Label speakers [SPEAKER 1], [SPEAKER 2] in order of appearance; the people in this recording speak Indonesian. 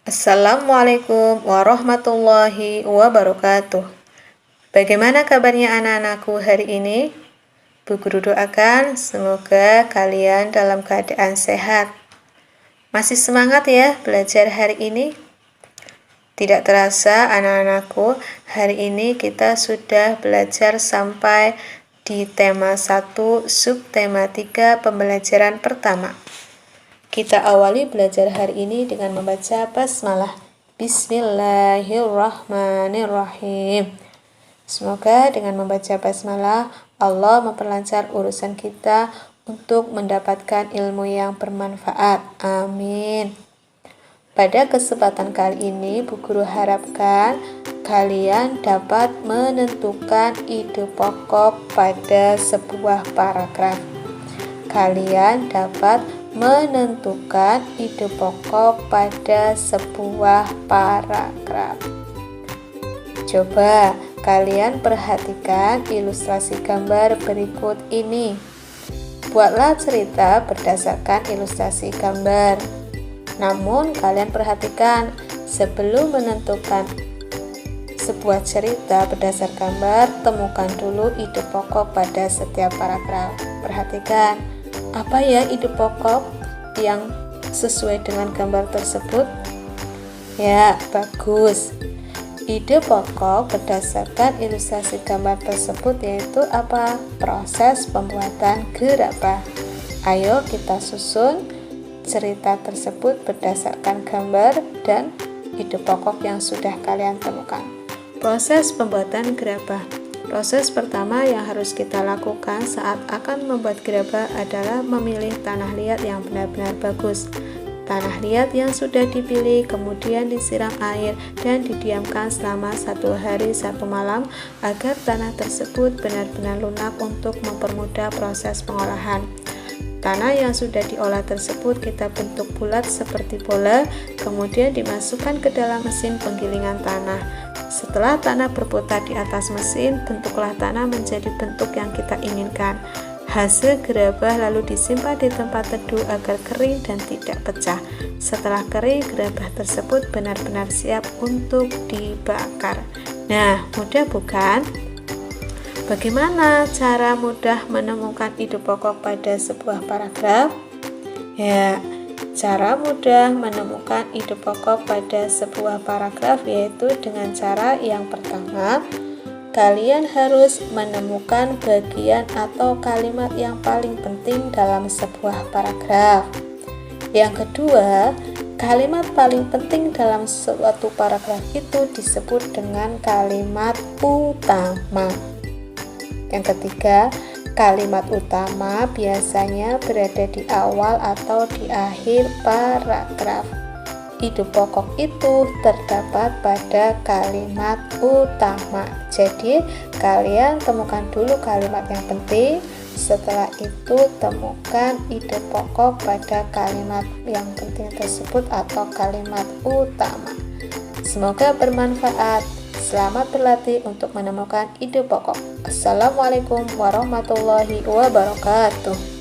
[SPEAKER 1] Assalamualaikum warahmatullahi wabarakatuh. Bagaimana kabarnya anak-anakku hari ini? Bu Guru doakan semoga kalian dalam keadaan sehat. Masih semangat ya belajar hari ini? Tidak terasa anak-anakku, hari ini kita sudah belajar sampai di tema 1, subtema 3 pembelajaran pertama. Kita awali belajar hari ini dengan membaca basmalah. Bismillahirrahmanirrahim. Semoga dengan membaca basmalah, Allah memperlancar urusan kita untuk mendapatkan ilmu yang bermanfaat. Amin. Pada kesempatan kali ini, Bu Guru harapkan kalian dapat menentukan ide pokok pada sebuah paragraf. Kalian dapat menentukan ide pokok pada sebuah paragraf. Coba kalian perhatikan ilustrasi gambar berikut ini. Buatlah cerita berdasarkan ilustrasi gambar. Namun kalian perhatikan, sebelum menentukan sebuah cerita berdasarkan gambar, temukan dulu ide pokok pada setiap paragraf. Perhatikan, apa ya ide pokok yang sesuai dengan gambar tersebut? Ya, bagus. Ide pokok berdasarkan ilustrasi gambar tersebut yaitu apa? Proses pembuatan gerabah. Ayo kita susun cerita tersebut berdasarkan gambar dan ide pokok yang sudah kalian temukan. Proses pembuatan gerabah. Proses pertama yang harus kita lakukan saat akan membuat gerabah adalah memilih tanah liat yang benar-benar bagus. Tanah liat yang sudah dipilih kemudian disiram air dan didiamkan selama 1 hari 1 malam agar tanah tersebut benar-benar lunak untuk mempermudah proses pengolahan. Tanah yang sudah diolah tersebut kita bentuk bulat seperti bola, kemudian dimasukkan ke dalam mesin penggilingan tanah. Setelah tanah berputar di atas mesin, bentuklah tanah menjadi bentuk yang kita inginkan. Hasil gerabah lalu disimpan di tempat teduh agar kering dan tidak pecah. Setelah kering, gerabah tersebut benar-benar siap untuk dibakar. Nah, mudah bukan? Bagaimana cara mudah menemukan ide pokok pada sebuah paragraf? Ya, cara mudah menemukan ide pokok pada sebuah paragraf yaitu dengan cara yang pertama, kalian harus menemukan bagian atau kalimat yang paling penting dalam sebuah paragraf. Yang kedua, kalimat paling penting dalam suatu paragraf itu disebut dengan kalimat utama. Yang ketiga, kalimat utama biasanya berada di awal atau di akhir paragraf. Ide pokok itu terdapat pada kalimat utama. Jadi, kalian temukan dulu kalimat yang penting. Setelah itu, temukan ide pokok pada kalimat yang penting tersebut atau kalimat utama. Semoga bermanfaat. Selamat berlatih untuk menemukan ide pokok. Assalamualaikum warahmatullahi wabarakatuh.